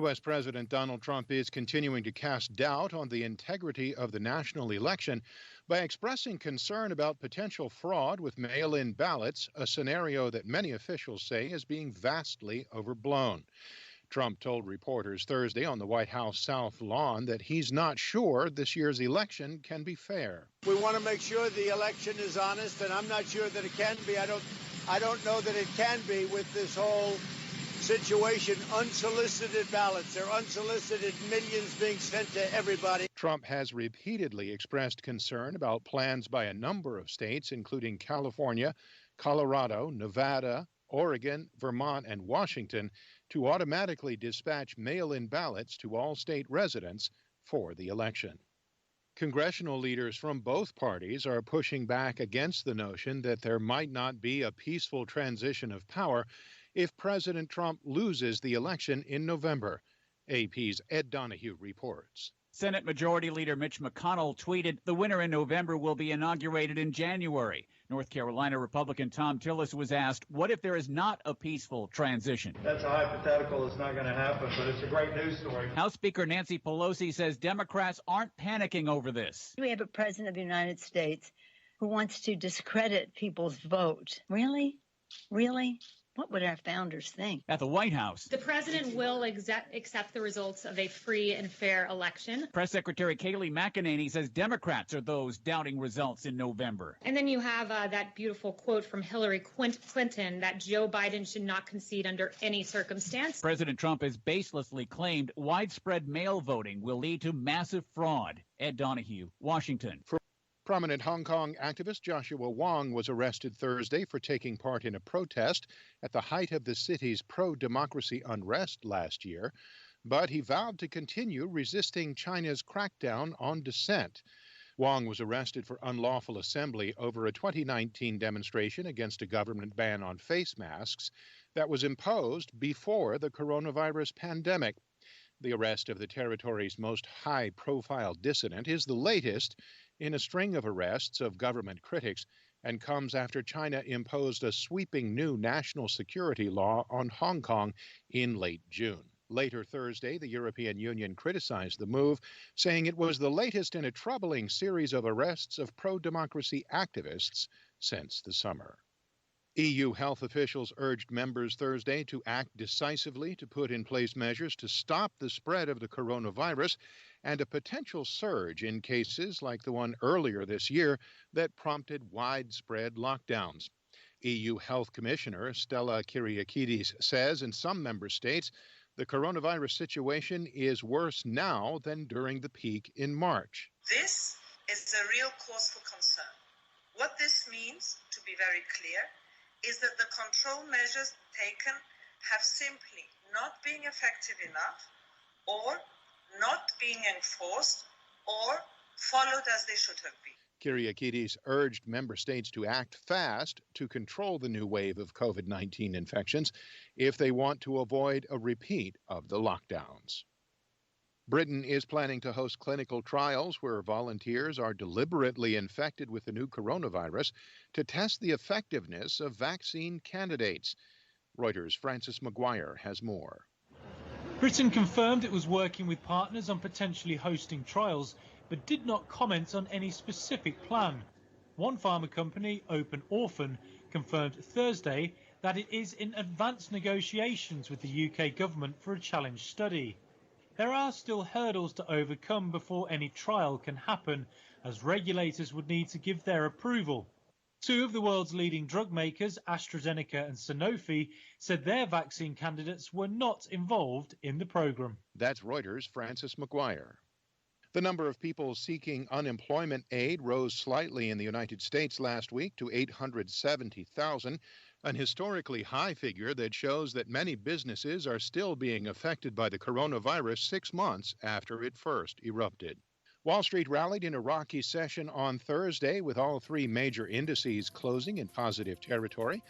U.S. President Donald Trump is continuing to cast doubt on the integrity of the national election by expressing concern about potential fraud with mail-in ballots, a scenario that many officials say is being vastly overblown. Trump told reporters Thursday on the White House South Lawn that he's not sure this year's election can be fair. We want to make sure the election is honest, and I'm not sure that it can be. I don't know that it can be with this whole situation. Unsolicited ballots. There are unsolicited millions being sent to everybody. Trump has repeatedly expressed concern about plans by a number of states, including California, Colorado, Nevada, Oregon, Vermont, and Washington, to automatically dispatch mail-in ballots to all state residents for the election. Congressional leaders from both parties are pushing back against the notion that there might not be a peaceful transition of power if President Trump loses the election in November. AP's Ed Donahue reports. Senate Majority Leader Mitch McConnell tweeted, "The winner in November will be inaugurated in January." North Carolina Republican Tom Tillis was asked, what if there is not a peaceful transition? That's a hypothetical. It's not going to happen, but it's a great news story. House Speaker Nancy Pelosi says Democrats aren't panicking over this. We have a president of the United States who wants to discredit people's vote. Really? Really? What would our founders think? At the White House, the president will accept the results of a free and fair election. Press Secretary Kayleigh McEnany says Democrats are those doubting results in November. And then you have that beautiful quote from Hillary Clinton that Joe Biden should not concede under any circumstance. President Trump has baselessly claimed widespread mail voting will lead to massive fraud. Ed Donahue, Washington. Prominent Hong Kong activist Joshua Wong was arrested Thursday for taking part in a protest at the height of the city's pro-democracy unrest last year, but he vowed to continue resisting China's crackdown on dissent. Wong was arrested for unlawful assembly over a 2019 demonstration against a government ban on face masks that was imposed before the coronavirus pandemic. The arrest of the territory's most high-profile dissident is the latest in a string of arrests of government critics and comes after China imposed a sweeping new national security law on Hong Kong in late June. Later Thursday, the European Union criticized the move, saying it was the latest in a troubling series of arrests of pro-democracy activists since the summer. EU health officials urged members Thursday to act decisively to put in place measures to stop the spread of the coronavirus and a potential surge in cases like the one earlier this year that prompted widespread lockdowns. EU Health Commissioner Stella Kyriakides says in some member states the coronavirus situation is worse now than during the peak in March. This is a real cause for concern. What this means, to be very clear, is that the control measures taken have simply not been effective enough or not being enforced or followed as they should have been. Kyriakides urged member states to act fast to control the new wave of COVID-19 infections if they want to avoid a repeat of the lockdowns. Britain is planning to host clinical trials where volunteers are deliberately infected with the new coronavirus to test the effectiveness of vaccine candidates. Reuters' Francis McGuire has more. Britain confirmed it was working with partners on potentially hosting trials, but did not comment on any specific plan. One pharma company, Open Orphan, confirmed Thursday that it is in advanced negotiations with the UK government for a challenge study. There are still hurdles to overcome before any trial can happen, as regulators would need to give their approval. Two of the world's leading drug makers, AstraZeneca and Sanofi, said their vaccine candidates were not involved in the program. That's Reuters' Francis McGuire. The number of people seeking unemployment aid rose slightly in the United States last week to 870,000, an historically high figure that shows that many businesses are still being affected by the coronavirus 6 months after it first erupted. Wall Street rallied in a rocky session on Thursday, with all three major indices closing in positive territory.